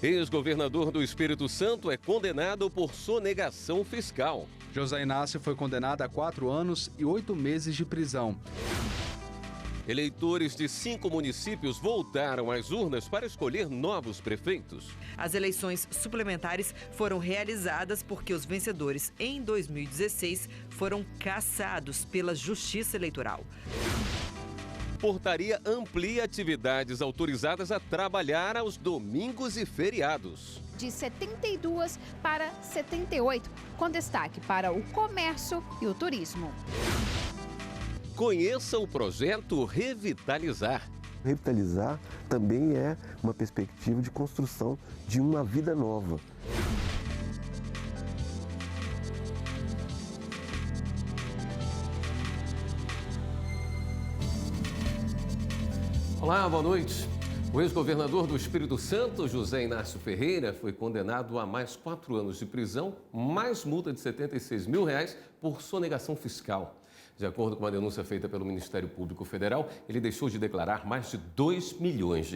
Ex-governador do Espírito Santo é condenado por sonegação fiscal. José Inácio foi condenado a 4 anos e 8 meses de prisão. Eleitores de 5 municípios voltaram às urnas para escolher novos prefeitos. As eleições suplementares foram realizadas porque os vencedores em 2016 foram cassados pela Justiça Eleitoral. Portaria amplia atividades autorizadas a trabalhar aos domingos e feriados. De 72 para 78, com destaque para o comércio e o turismo. Conheça o projeto Revitalizar. Revitalizar também é uma perspectiva de construção de uma vida nova. Olá, boa noite. O ex-governador do Espírito Santo, José Inácio Ferreira, foi condenado a mais 4 anos de prisão, mais multa de R$ 76 mil por sonegação fiscal. De acordo com uma denúncia feita pelo Ministério Público Federal, ele deixou de declarar mais de R$ 2 milhões.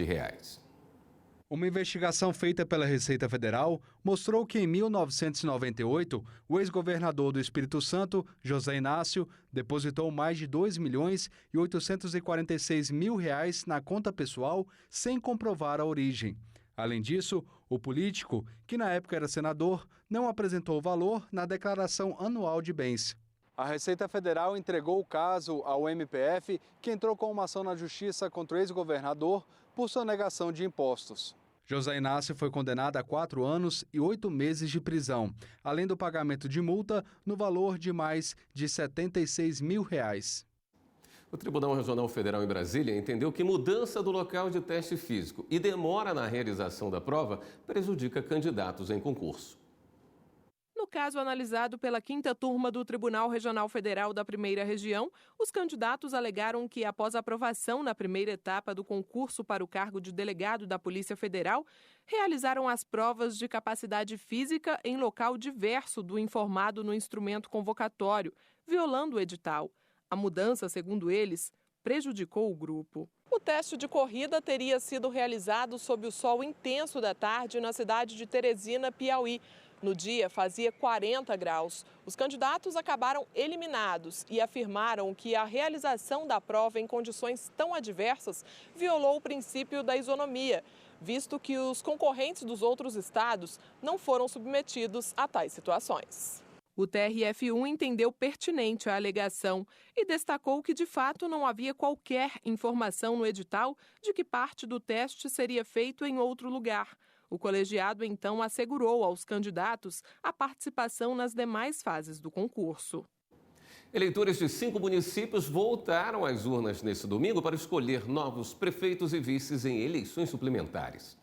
Uma investigação feita pela Receita Federal mostrou que em 1998, o ex-governador do Espírito Santo, José Inácio, depositou mais de R$ 2 milhões e 846 mil reais na conta pessoal sem comprovar a origem. Além disso, o político, que na época era senador, não apresentou valor na declaração anual de bens. A Receita Federal entregou o caso ao MPF, que entrou com uma ação na Justiça contra o ex-governador por sonegação de impostos. José Inácio foi condenado a 4 anos e 8 meses de prisão, além do pagamento de multa no valor de mais de R$ 76 mil. O Tribunal Regional Federal em Brasília entendeu que mudança do local de teste físico e demora na realização da prova prejudica candidatos em concurso. No caso analisado pela 5ª turma do Tribunal Regional Federal da Primeira Região, os candidatos alegaram que, após a aprovação na primeira etapa do concurso para o cargo de delegado da Polícia Federal, realizaram as provas de capacidade física em local diverso do informado no instrumento convocatório, violando o edital. A mudança, segundo eles, prejudicou o grupo. O teste de corrida teria sido realizado sob o sol intenso da tarde na cidade de Teresina, Piauí. No dia, fazia 40 graus. Os candidatos acabaram eliminados e afirmaram que a realização da prova em condições tão adversas violou o princípio da isonomia, visto que os concorrentes dos outros estados não foram submetidos a tais situações. O TRF1 entendeu pertinente a alegação e destacou que, de fato, não havia qualquer informação no edital de que parte do teste seria feito em outro lugar. O colegiado, então, assegurou aos candidatos a participação nas demais fases do concurso. Eleitores de 5 municípios voltaram às urnas neste domingo para escolher novos prefeitos e vices em eleições suplementares.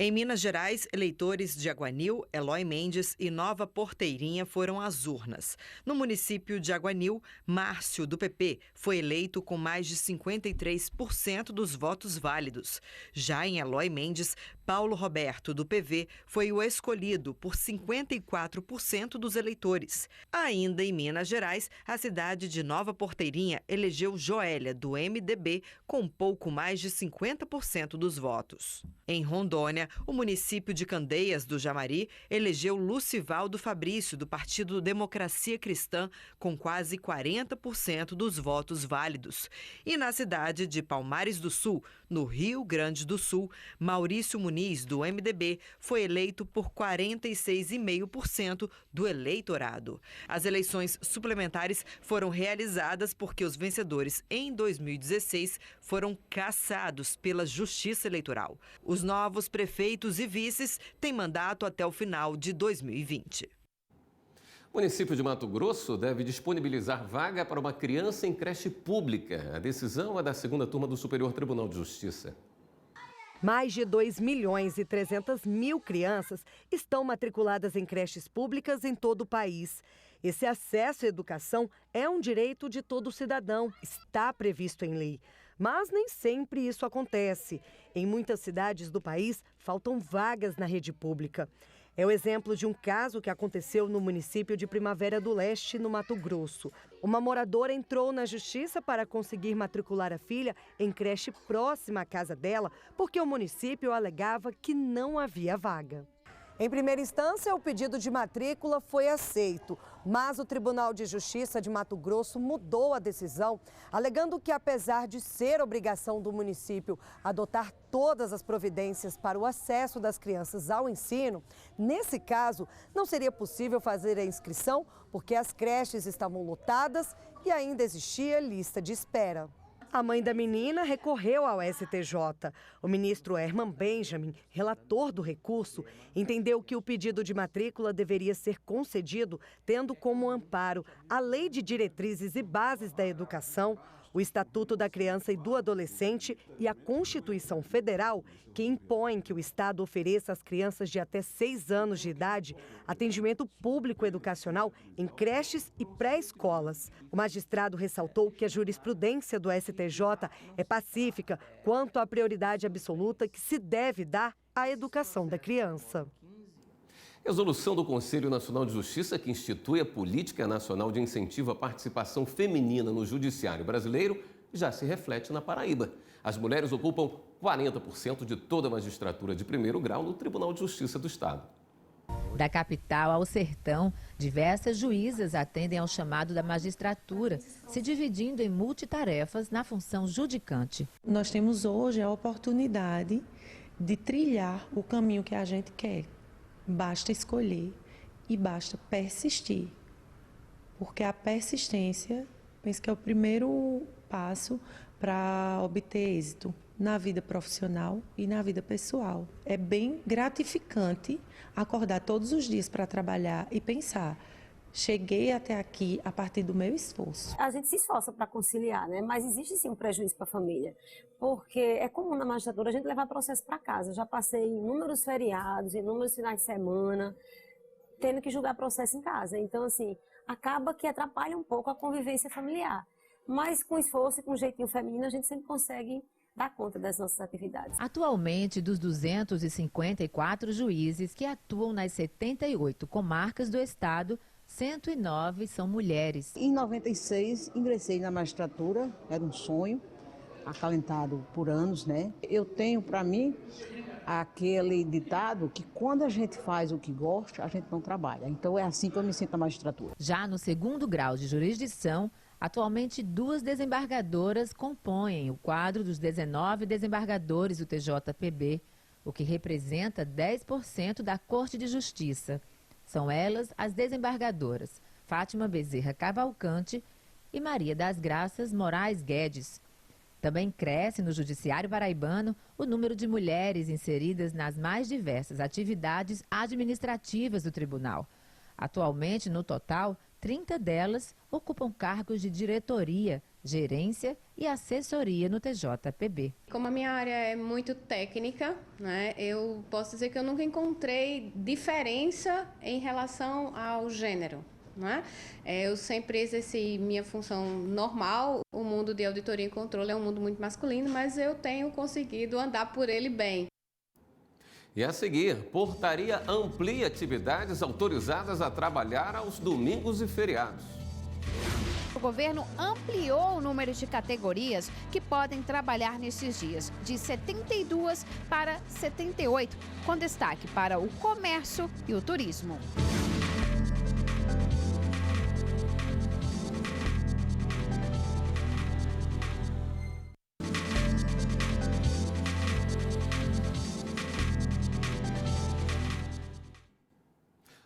Em Minas Gerais, eleitores de Aguanil, Eloy Mendes e Nova Porteirinha foram às urnas. No município de Aguanil, Márcio, do PP, foi eleito com mais de 53% dos votos válidos. Já em Eloy Mendes, Paulo Roberto, do PV, foi o escolhido por 54% dos eleitores. Ainda em Minas Gerais, a cidade de Nova Porteirinha elegeu Joélia, do MDB, com pouco mais de 50% dos votos. Em Rondônia, o município de Candeias do Jamari elegeu Lucivaldo Fabrício, do Partido Democracia Cristã, com quase 40% dos votos válidos. E na cidade de Palmares do Sul, no Rio Grande do Sul, Maurício Muniz, do MDB, foi eleito por 46,5% do eleitorado. As eleições suplementares foram realizadas porque os vencedores em 2016 foram cassados pela Justiça Eleitoral. Os novos prefeitos e vices têm mandato até o final de 2020. O município de Mato Grosso deve disponibilizar vaga para uma criança em creche pública. A decisão é da 2ª turma do Superior Tribunal de Justiça. Mais de 2.300.000 crianças estão matriculadas em creches públicas em todo o país. Esse acesso à educação é um direito de todo cidadão, está previsto em lei. Mas nem sempre isso acontece. Em muitas cidades do país, faltam vagas na rede pública. É o exemplo de um caso que aconteceu no município de Primavera do Leste, no Mato Grosso. Uma moradora entrou na justiça para conseguir matricular a filha em creche próxima à casa dela, porque o município alegava que não havia vaga. Em primeira instância, o pedido de matrícula foi aceito, mas o Tribunal de Justiça de Mato Grosso mudou a decisão, alegando que, apesar de ser obrigação do município adotar todas as providências para o acesso das crianças ao ensino, nesse caso, não seria possível fazer a inscrição porque as creches estavam lotadas e ainda existia lista de espera. A mãe da menina recorreu ao STJ. O ministro Herman Benjamin, relator do recurso, entendeu que o pedido de matrícula deveria ser concedido tendo como amparo a Lei de Diretrizes e Bases da Educação, o Estatuto da Criança e do Adolescente e a Constituição Federal, que impõem que o Estado ofereça às crianças de até 6 anos de idade atendimento público educacional em creches e pré-escolas. O magistrado ressaltou que a jurisprudência do STJ é pacífica quanto à prioridade absoluta que se deve dar à educação da criança. Resolução do Conselho Nacional de Justiça que institui a Política Nacional de Incentivo à Participação Feminina no Judiciário Brasileiro já se reflete na Paraíba. As mulheres ocupam 40% de toda a magistratura de primeiro grau no Tribunal de Justiça do Estado. Da capital ao sertão, diversas juízas atendem ao chamado da magistratura, se dividindo em multitarefas na função judicante. Nós temos hoje a oportunidade de trilhar o caminho que a gente quer. Basta escolher e basta persistir, porque a persistência, penso que é o primeiro passo para obter êxito na vida profissional e na vida pessoal. É bem gratificante acordar todos os dias para trabalhar e pensar, cheguei até aqui a partir do meu esforço. A gente se esforça para conciliar, né? Mas existe sim um prejuízo para a família, porque é comum na magistratura a gente levar processo para casa. Eu já passei inúmeros feriados, inúmeros finais de semana, tendo que julgar processo em casa. Então, assim, acaba que atrapalha um pouco a convivência familiar. Mas com esforço e com um jeitinho feminino, a gente sempre consegue dar conta das nossas atividades. Atualmente, dos 254 juízes que atuam nas 78 comarcas do estado, 109 são mulheres. Em 96, ingressei na magistratura, era um sonho, acalentado por anos, né? Eu tenho para mim aquele ditado que quando a gente faz o que gosta, a gente não trabalha. Então é assim que eu me sinto na magistratura. Já no segundo grau de jurisdição, atualmente 2 desembargadoras compõem o quadro dos 19 desembargadores do TJPB, o que representa 10% da Corte de Justiça. São elas as desembargadoras Fátima Bezerra Cavalcante e Maria das Graças Moraes Guedes. Também cresce no Judiciário Paraibano o número de mulheres inseridas nas mais diversas atividades administrativas do tribunal. Atualmente, no total, 30 delas ocupam cargos de diretoria, gerência e assessoria no TJPB. Como a minha área é muito técnica, né, eu posso dizer que eu nunca encontrei diferença em relação ao gênero. Né? Eu sempre exerci minha função normal. O mundo de auditoria e controle é um mundo muito masculino, mas eu tenho conseguido andar por ele bem. E a seguir, portaria amplia atividades autorizadas a trabalhar aos domingos e feriados. O governo ampliou o número de categorias que podem trabalhar nesses dias, de 72 para 78, com destaque para o comércio e o turismo.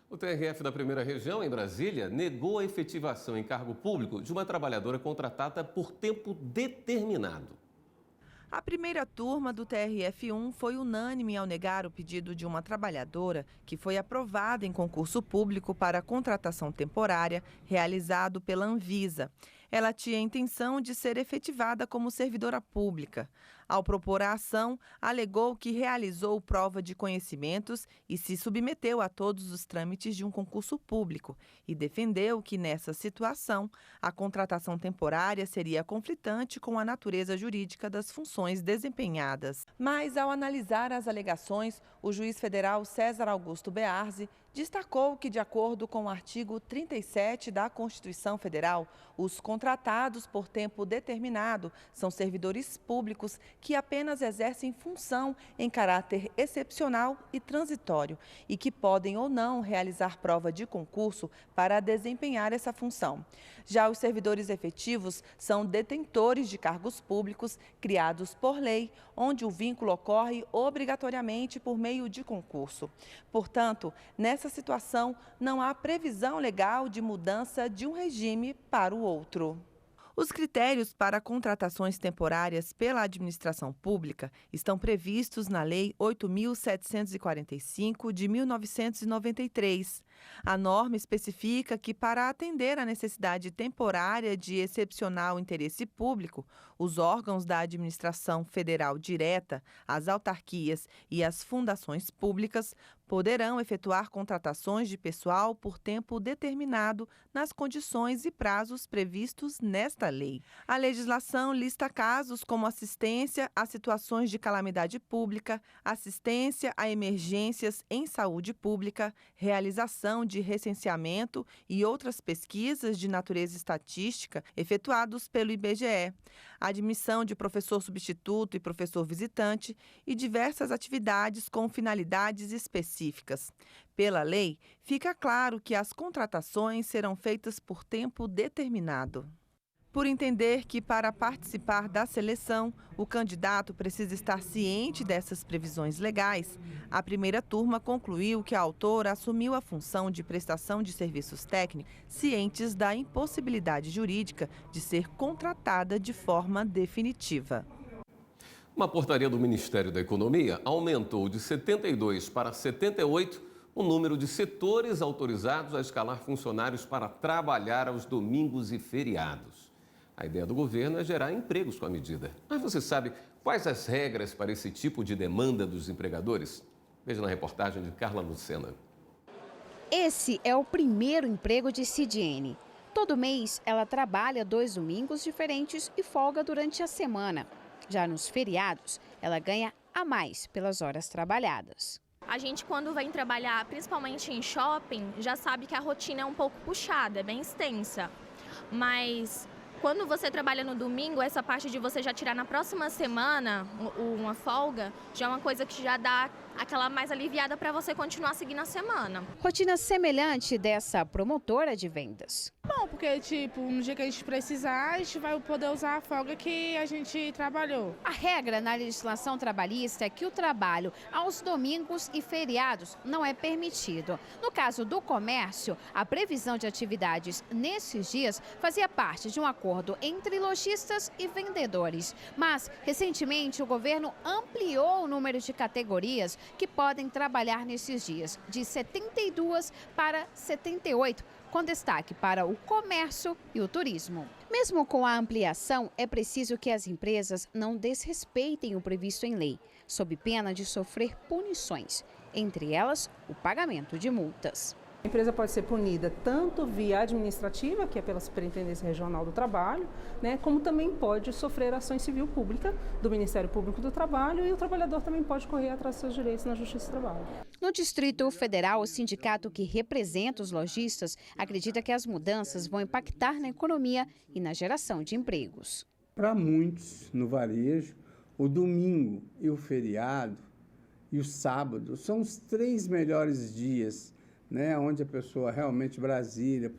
O TRF da Primeira Região, em Brasília, negou a efetivação em cargo público de uma trabalhadora contratada por tempo determinado. A primeira turma do TRF1 foi unânime ao negar o pedido de uma trabalhadora que foi aprovada em concurso público para contratação temporária realizado pela Anvisa. ela tinha a intenção de ser efetivada como servidora pública. Ao propor a ação, alegou que realizou prova de conhecimentos e se submeteu a todos os trâmites de um concurso público e defendeu que, nessa situação, a contratação temporária seria conflitante com a natureza jurídica das funções desempenhadas. Mas, ao analisar as alegações, o juiz federal César Augusto Bearzi destacou que, de acordo com o artigo 37 da Constituição Federal, os contratados por tempo determinado são servidores públicos que apenas exercem função em caráter excepcional e transitório e que podem ou não realizar prova de concurso para desempenhar essa função. Já os servidores efetivos são detentores de cargos públicos criados por lei, onde o vínculo ocorre obrigatoriamente por meio de concurso. Portanto, nessa situação, não há previsão legal de mudança de um regime para o outro. Os critérios para contratações temporárias pela administração pública estão previstos na Lei 8.745 de 1993. A norma especifica que, para atender à necessidade temporária de excepcional interesse público, os órgãos da administração federal direta, as autarquias e as fundações públicas poderão efetuar contratações de pessoal por tempo determinado nas condições e prazos previstos nesta lei. A legislação lista casos como assistência a situações de calamidade pública, assistência a emergências em saúde pública, realização de recenseamento e outras pesquisas de natureza estatística efetuados pelo IBGE, admissão de professor substituto e professor visitante e diversas atividades com finalidades específicas. Pela lei, fica claro que as contratações serão feitas por tempo determinado. Por entender que, para participar da seleção, o candidato precisa estar ciente dessas previsões legais, a primeira turma concluiu que a autora assumiu a função de prestação de serviços técnicos cientes da impossibilidade jurídica de ser contratada de forma definitiva. Uma portaria do Ministério da Economia aumentou de 72 para 78 o número de setores autorizados a escalar funcionários para trabalhar aos domingos e feriados. A ideia do governo é gerar empregos com a medida. Mas você sabe quais as regras para esse tipo de demanda dos empregadores? Veja na reportagem de Carla Lucena. Esse é o primeiro emprego de Cidiene. Todo mês, ela trabalha 2 domingos diferentes e folga durante a semana. Já nos feriados, ela ganha a mais pelas horas trabalhadas. A gente, quando vem trabalhar, principalmente em shopping, já sabe que a rotina é um pouco puxada, é bem extensa. Mas quando você trabalha no domingo, essa parte de você já tirar na próxima semana uma folga, já é uma coisa que já dá aquela mais aliviada para você continuar seguindo a semana. Rotina semelhante dessa promotora de vendas. Bom, porque no dia que a gente precisar, a gente vai poder usar a folga que a gente trabalhou. A regra na legislação trabalhista é que o trabalho aos domingos e feriados não é permitido. No caso do comércio, a previsão de atividades nesses dias fazia parte de um acordo entre lojistas e vendedores. Mas, recentemente, o governo ampliou o número de categorias que podem trabalhar nesses dias, de 72 para 78, com destaque para o comércio e o turismo. Mesmo com a ampliação, é preciso que as empresas não desrespeitem o previsto em lei, sob pena de sofrer punições, entre elas o pagamento de multas. A empresa pode ser punida tanto via administrativa, que é pela Superintendência Regional do Trabalho, como também pode sofrer ações civil pública do Ministério Público do Trabalho e o trabalhador também pode correr atrás dos seus direitos na Justiça do Trabalho. No Distrito Federal, o sindicato que representa os lojistas acredita que as mudanças vão impactar na economia e na geração de empregos. Para muitos no varejo, o domingo e o feriado e o sábado são os 3 melhores dias, onde a pessoa realmente Brasília,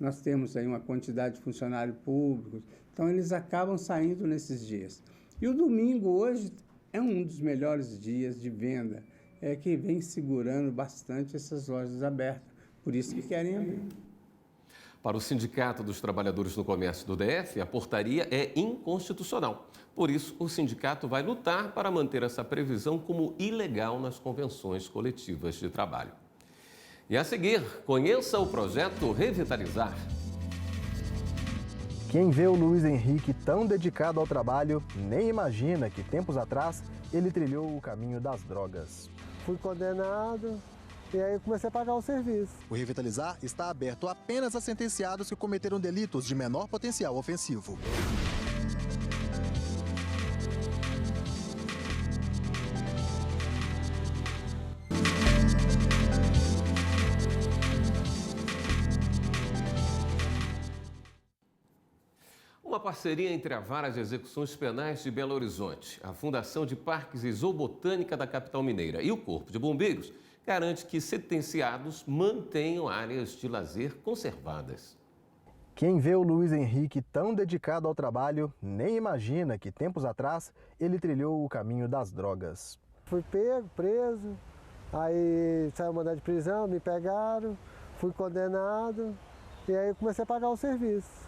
nós temos aí uma quantidade de funcionários públicos, então eles acabam saindo nesses dias. E o domingo hoje é um dos melhores dias de venda, que vem segurando bastante essas lojas abertas, por isso que querem abrir. Para o Sindicato dos Trabalhadores no Comércio do DF, a portaria é inconstitucional. Por isso, o sindicato vai lutar para manter essa previsão como ilegal nas convenções coletivas de trabalho. E a seguir, conheça o projeto Revitalizar. Quem vê o Luiz Henrique tão dedicado ao trabalho, nem imagina que tempos atrás ele trilhou o caminho das drogas. Fui condenado e aí comecei a pagar o serviço. O Revitalizar está aberto apenas a sentenciados que cometeram delitos de menor potencial ofensivo. Uma parceria entre a Vara de Execuções Penais de Belo Horizonte, a Fundação de Parques e Zoobotânica da capital mineira e o Corpo de Bombeiros garante que sentenciados mantenham áreas de lazer conservadas. Quem vê o Luiz Henrique tão dedicado ao trabalho, nem imagina que tempos atrás ele trilhou o caminho das drogas. Fui pego, preso, aí saiu mandado de prisão, me pegaram, fui condenado e aí comecei a pagar o serviço.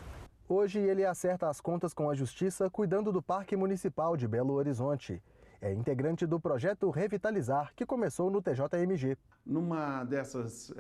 Hoje ele acerta as contas com a Justiça cuidando do Parque Municipal de Belo Horizonte. É integrante do projeto Revitalizar, que começou no TJMG. Numa dessas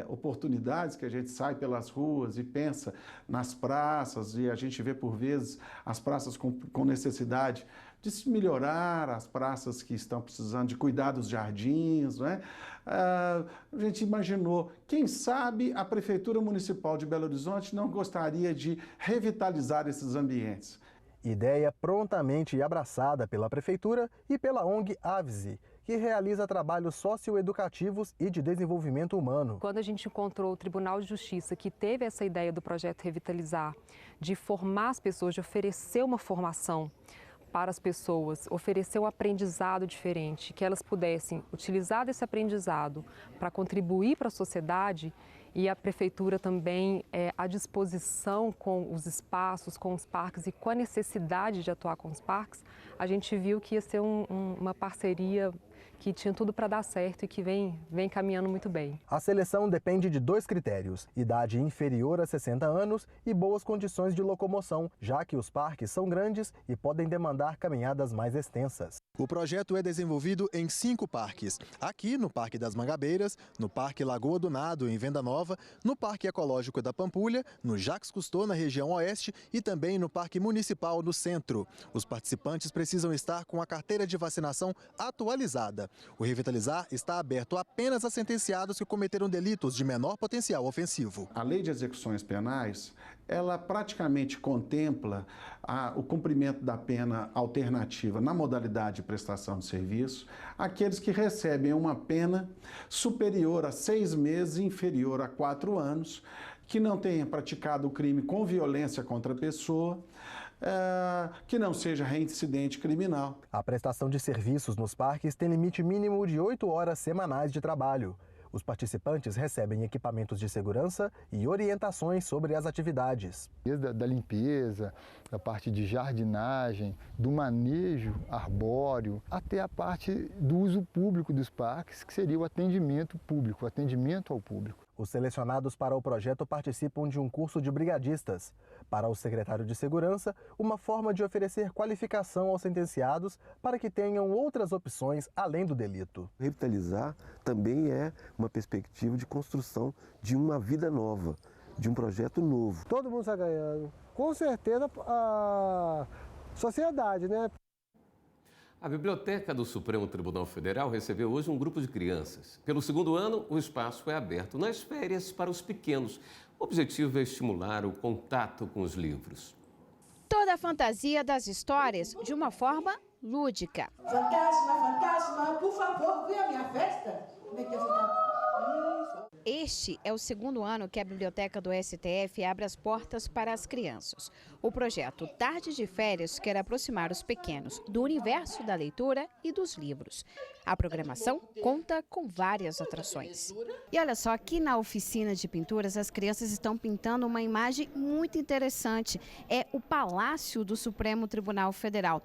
oportunidades que a gente sai pelas ruas e pensa nas praças, e a gente vê por vezes as praças com necessidade de se melhorar, as praças que estão precisando de cuidar dos jardins, não é? A gente imaginou, quem sabe a Prefeitura Municipal de Belo Horizonte não gostaria de revitalizar esses ambientes. Ideia prontamente abraçada pela Prefeitura e pela ONG Avise, que realiza trabalhos socioeducativos e de desenvolvimento humano. Quando a gente encontrou o Tribunal de Justiça, que teve essa ideia do projeto Revitalizar, de formar as pessoas, de oferecer uma formação para as pessoas, oferecer um aprendizado diferente, que elas pudessem utilizar desse aprendizado para contribuir para a sociedade, e a Prefeitura também à disposição com os espaços, com os parques e com a necessidade de atuar com os parques, a gente viu que ia ser uma parceria que tinha tudo para dar certo e que vem caminhando muito bem. A seleção depende de 2 critérios: idade inferior a 60 anos e boas condições de locomoção, já que os parques são grandes e podem demandar caminhadas mais extensas. O projeto é desenvolvido em 5 parques. Aqui no Parque das Mangabeiras, no Parque Lagoa do Nado, em Venda Nova, no Parque Ecológico da Pampulha, no Jacques Cousteau, na região oeste, e também no Parque Municipal, no centro. Os participantes precisam estar com a carteira de vacinação atualizada. O Revitalizar está aberto apenas a sentenciados que cometeram delitos de menor potencial ofensivo. A Lei de Execuções Penais, ela praticamente contempla o cumprimento da pena alternativa na modalidade de prestação de serviço, aqueles que recebem uma pena superior a 6 meses e inferior a 4 anos, que não tenham praticado o crime com violência contra a pessoa, que não seja reincidente criminal. A prestação de serviços nos parques tem limite mínimo de 8 horas semanais de trabalho. Os participantes recebem equipamentos de segurança e orientações sobre as atividades. Desde da limpeza, da parte de jardinagem, do manejo arbóreo, até a parte do uso público dos parques, que seria o atendimento público, o atendimento ao público. Os selecionados para o projeto participam de um curso de brigadistas. Para o secretário de Segurança, uma forma de oferecer qualificação aos sentenciados para que tenham outras opções além do delito. Revitalizar também é uma perspectiva de construção de uma vida nova, de um projeto novo. Todo mundo está ganhando. Com certeza a sociedade, né? A Biblioteca do Supremo Tribunal Federal recebeu hoje um grupo de crianças. Pelo 2º ano, o espaço é aberto nas férias para os pequenos. O objetivo é estimular o contato com os livros. Toda a fantasia das histórias de uma forma lúdica. Fantasma, por favor, vem à minha festa. Como é que é fantasma? Este é o 2º ano que a Biblioteca do STF abre as portas para as crianças. O projeto Tardes de Férias quer aproximar os pequenos do universo da leitura e dos livros. A programação conta com várias atrações. E olha só, aqui na oficina de pinturas, as crianças estão pintando uma imagem muito interessante. É o Palácio do Supremo Tribunal Federal.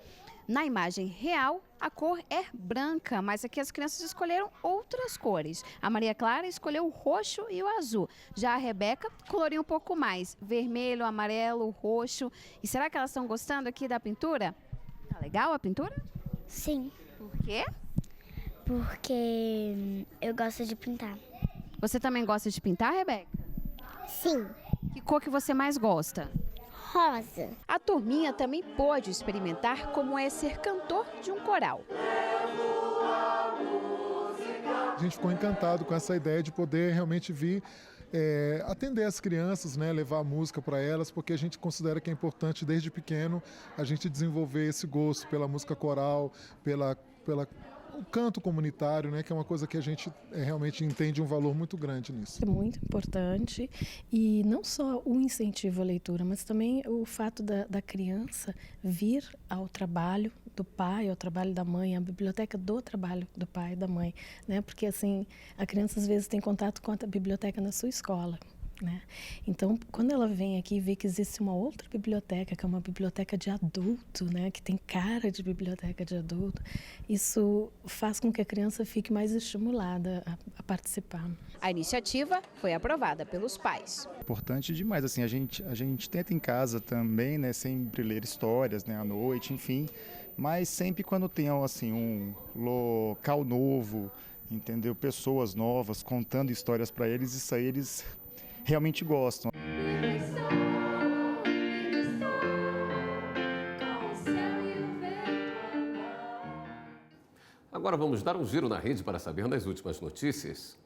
Na imagem real, a cor é branca, mas aqui as crianças escolheram outras cores. A Maria Clara escolheu o roxo e o azul. Já a Rebeca coloriu um pouco mais, vermelho, amarelo, roxo. E será que elas estão gostando aqui da pintura? Tá legal a pintura? Sim. Por quê? Porque eu gosto de pintar. Você também gosta de pintar, Rebeca? Sim. Que cor que você mais gosta? rosa. A turminha também pôde experimentar como é ser cantor de um coral. A gente ficou encantado com essa ideia de poder realmente vir atender as crianças, né, levar a música para elas, porque a gente considera que é importante desde pequeno a gente desenvolver esse gosto pela música coral, pela o canto comunitário, né, que é uma coisa que a gente realmente entende um valor muito grande nisso. É muito importante, e não só o incentivo à leitura, mas também o fato da criança vir ao trabalho do pai, ao trabalho da mãe, à biblioteca do trabalho do pai e da mãe, né? Porque assim, a criança às vezes tem contato com a biblioteca na sua escola, né? Então, quando ela vem aqui e vê que existe uma outra biblioteca, que é uma biblioteca de adulto, né, que tem cara de biblioteca de adulto, isso faz com que a criança fique mais estimulada a participar. A iniciativa foi aprovada pelos pais. Importante demais, assim, a gente tenta em casa também, né, sempre ler histórias, né, à noite, enfim, mas sempre quando tem, assim, um local novo, entendeu, pessoas novas contando histórias para eles, isso aí eles realmente gostam. Agora vamos dar um giro na rede para saber das últimas notícias.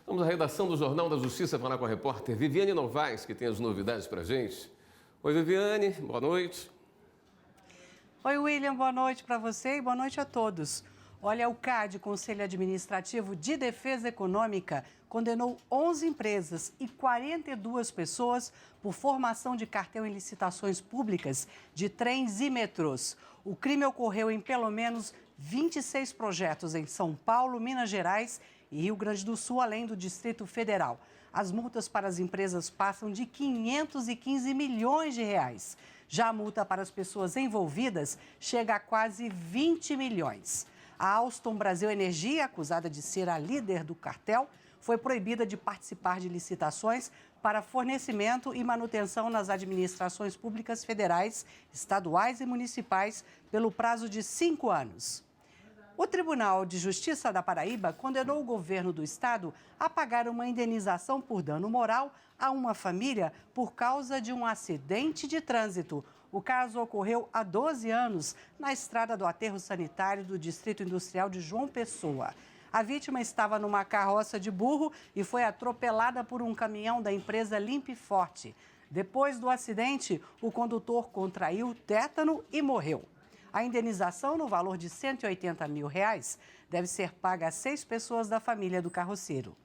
Vamos à redação do Jornal da Justiça falar com a repórter Viviane Novaes, que tem as novidades para a gente. Oi, Viviane, boa noite. Oi, William, boa noite para você e boa noite a todos. Olha, o CAD, Conselho Administrativo de Defesa Econômica, condenou 11 empresas e 42 pessoas por formação de cartel em licitações públicas de trens e metrôs. O crime ocorreu em pelo menos 26 projetos em São Paulo, Minas Gerais e Rio Grande do Sul, além do Distrito Federal. As multas para as empresas passam de 515 milhões de reais. Já a multa para as pessoas envolvidas chega a quase 20 milhões. A Alstom Brasil Energia, acusada de ser a líder do cartel, foi proibida de participar de licitações para fornecimento e manutenção nas administrações públicas federais, estaduais e municipais pelo prazo de 5 anos. O Tribunal de Justiça da Paraíba condenou o governo do estado a pagar uma indenização por dano moral a uma família por causa de um acidente de trânsito. O caso ocorreu há 12 anos na estrada do aterro sanitário do Distrito Industrial de João Pessoa. A vítima estava numa carroça de burro e foi atropelada por um caminhão da empresa Limpe Forte. Depois do acidente, o condutor contraiu tétano e morreu. A indenização, no valor de R$ 180 mil, deve ser paga a 6 pessoas da família do carroceiro.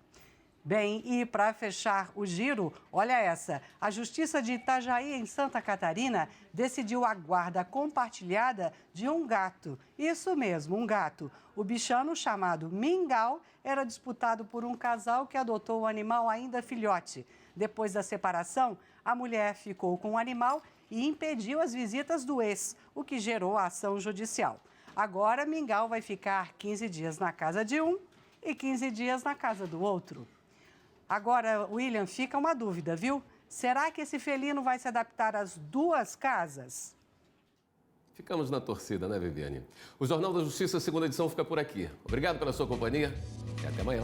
Bem, e para fechar o giro, olha essa. A Justiça de Itajaí, em Santa Catarina, decidiu a guarda compartilhada de um gato. Isso mesmo, um gato. O bichano, chamado Mingau, era disputado por um casal que adotou o animal ainda filhote. Depois da separação, a mulher ficou com o animal e impediu as visitas do ex, o que gerou a ação judicial. Agora, Mingau vai ficar 15 dias na casa de um e 15 dias na casa do outro. Agora, William, fica uma dúvida, viu? Será que esse felino vai se adaptar às duas casas? Ficamos na torcida, né, Viviane? O Jornal da Justiça, segunda edição, fica por aqui. Obrigado pela sua companhia e até amanhã.